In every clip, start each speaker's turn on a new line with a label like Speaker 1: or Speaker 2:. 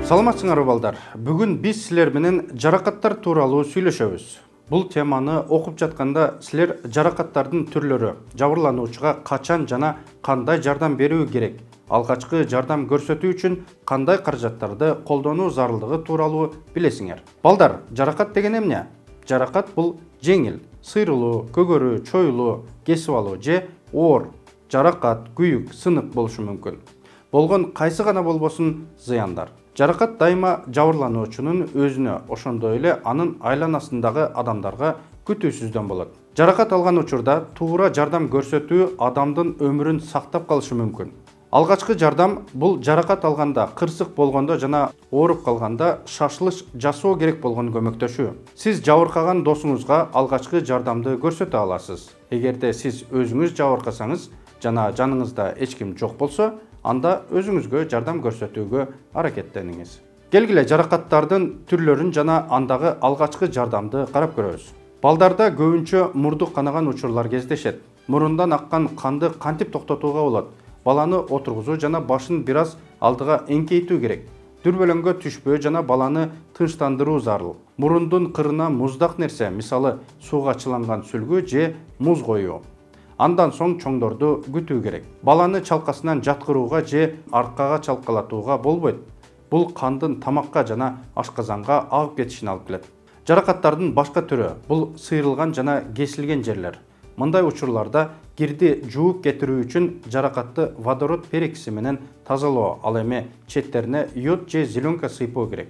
Speaker 1: Саламатсыңар балдар. Бүгін біз сілер менен жарақаттар туралы сүйлөшөбүз. Бұл теманы оқып жатқанда сілер жарақаттардың түрлөрү, жабырлануучуга качан жана кандай жардам берүү керек, алгачкы жардам көрсөтүү үчүн кандай каражаттарды колдонуу зарылдыгы тууралуу билесиңер. Балдар, жаракат деген эмне? Жаракат бул жеңил, сыйрылуу, көгөрүү, чоюлуу, кесип алуу же оор, жаракат, күйүк, сынык болушу мүмкүн. Болгон кайсы гана болбосун зыяндар. Жаракат дайыма жабырлануучунун өзүнө, ошондой эле анын айланасындагы адамдарга күтүүсүздөн болот. Жаракат алган учурда туура жардам көрсөтүү адамдын өмүрүн сактап калышы мүмкүн. Алгачкы жардам бул жаракат алганда, кырсык болгондо жана ооруп калганда шашылыш жасоо керек болгон көмөктөшүү. Сиз жабыркаган досуңузга алгачкы жардамды көрсөтө аласыз. Эгерде сиз өзүңүз жабыркасаңыз жана жаныңызда эч ким жок болсо, анда өзүңүзгө жардам көрсөтүүгө аракеттениңиз. Келгиле жаракаттардын түрлөрүн жана андагы алгачкы жардамды карап көрөбүз. Балдарда көбүнчө мурду канаган учурлар кездешет. Мурундан аккан канды кантип токтотууга болот? Баланы отургузуу жана башын бир аз алдыга эңкейтүү керек. Дүрбөлөңгө түшпөө жана баланы тынчтандыруу зарыл. Мурундун кырына муздак нерсе, мисалы сууга чыланган сүлгү же муз коюу. Андан соң чоңдорду күтүү керек. Баланы чалкасынан жаткырууга же аркага чалкалатууга болбойт. Бул кандын тамакка жана ашказанга агып кетишине алып келет. Жаракаттардын башка түрү бул сыйрылган жана кесилген жерлер. Мындай учурларда кирди жууп кетирүү үчүн жаракатты водород пероксиди менен тазалоо, ал эми четтерине йод же зеленка сыйпоо керек.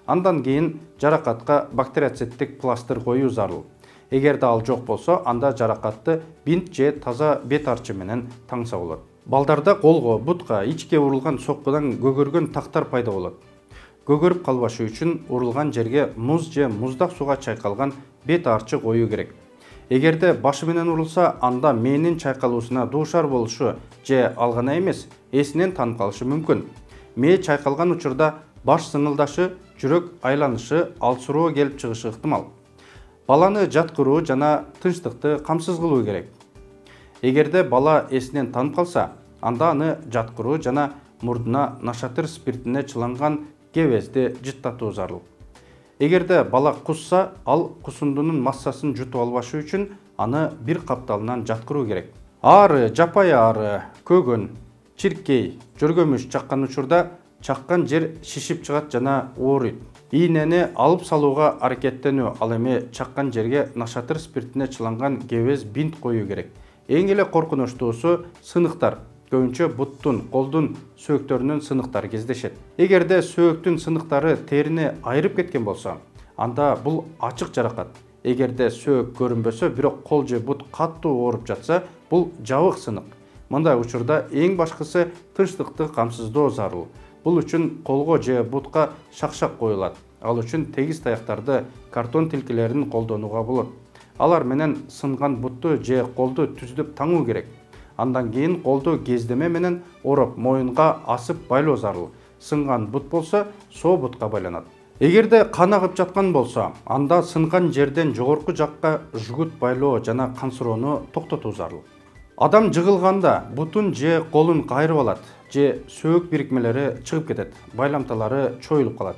Speaker 1: Андан кийин жаракатка бактериоциттик пластыр коюу зарыл. Эгерде ал жок болсо, анда жаракатты бинт же таза бет арчы менен таңса болот. Балдарда колго, бутка, ичке урулган соккудан көгөргөн тактар пайда болот. Көгөрүп калбашы үчүн урулган жерге муз же муздак сууга чайкалган бет арчы коюу керек. Эгерде башы менен урулса, анда мээнин чайкалуусуна дуушар болушу же ал гана эмес, эсинен таанып калышы мүмкүн. Мээ чайкалган учурда баш сыңылдашы, жүрөк айланышы, алсыроо келип чыгышы ыктымал. Баланы жаткыруу жана тынчтыкты камсыз кылуу керек. Эгерде бала эсинен таанып калса, анда аны жаткыруу жана мурдуна нашатыр спиртине чыланган кебезди жыттатуу зарыл. Эгерде бала кусса, ал кусундунун массасын жутуп албашы үчүн аны бир капталынан жаткыруу керек. Аары, жапай аары, көгөн, чиркей, жөргөмүш чаккан учурда чаккан жер шишип чыгат жана ооруйт. Ийнени алып салууга аракеттенүү, ал эми чаккан жерге нашатыр спиртине чыланган кебез бинт коюу керек. Эң эле коркунучтуусу сыныктар. Көбүнчө буттун, колдун сөөктөрүнүн сыныктары кездешет. Эгерде сөөктүн сыныктары терини айырып кеткен болсо, анда бул ачык жаракат. Эгерде сөөк көрүнбөсө, бирок кол же бут катуу ооруп жатса, бул жабык сынык. Мындай учурда эң башкысы тынчтыкты камсыздоо зарыл. Бул үчүн колго же бутка шакшак коюлат. Ал үчүн тегиз таяктарды, картон тилкелерин колдонууга болот. Алар менен сынган бутту же колду түздөп таңуу керек. Андан кийин колду кездеме менен ороп, моюнга асып байлоо зарыл. Сынган бут болсо, соо бутка байланат. Эгерде кан агып жаткан болсо, анда сынган жерден жогорку жакка жгут байлоо жана кансыроону токтотуу зарыл. Адам жыгылганда бутун же колун кайрып алат, же сөөк бирикмелери чыгып кетет, байламталары чоюлуп калат.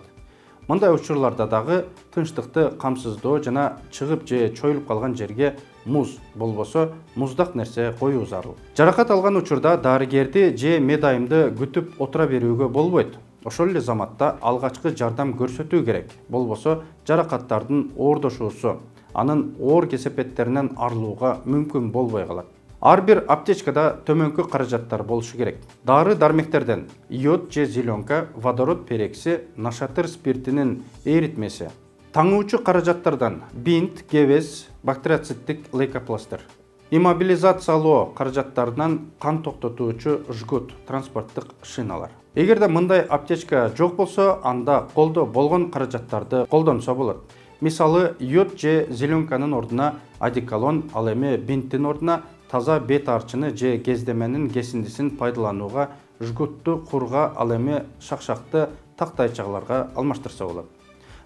Speaker 1: Мындай учурларда дагы тынчтыкты камсыздоо жана чыгып же чоюлуп калган жерге муз болбосо муздак нерсе коюу зарыл. Жаракат алган учурда дарыгерди же медайымды күтүп отура берүүгө болбойт. Ошол эле заматта алгачкы жардам көрсөтүү керек. Болбосо жаракаттардын оордошуусу, анын оор кесепеттеринен арылууга мүмкүн болбой калат. Ар бир аптечкада төмөнкү каражаттар болушу керек. Дары-дармектерден йод же зеленка, водород пероксиди, нашатыр спиртинин эритмеси. Таңуучу каражаттардан бинт, кебез, бактериоциттик лейкопластыр. Иммобилизациялоо каражаттарынан кан токтотуучу жгут, транспорттук шиналар. Эгерде мындай аптечка жок болсо, анда колдо болгон каражаттарды колдонсо болот. Мисалы, йод же зеленканын ордуна одеколон, ал эми бинттин ордуна таза бет арчыны же кездеменин кесиндисин пайдаланууга, жгутту курга, ал эми шакшакты тактайчаларга алмаштырса болот.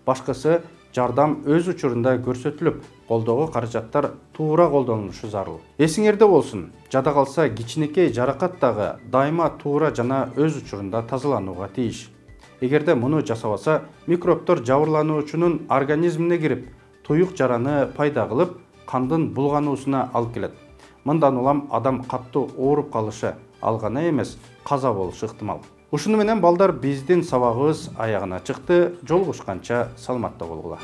Speaker 1: Башкысы жардам өз учурунда көрсөтүлүп, колдогу каражаттар туура колдонулушу зарыл. Эсиңерде болсун, жада калса кичинекей жаракат дагы дайыма туура жана өз учурунда тазаланууга тийиш. Эгерде муну жасабаса, микробтор жабырлануучунун организмине кирип, туюк жараны пайда кылып, кандын булгануусуна алып келет. Мындан улам адам катуу ооруп калышы, ал гана эмес, каза болушу ыктымал. Ушуну менен балдар биздин сабагыбыз аягына чыкты. Жолугушканча саламатта болгула.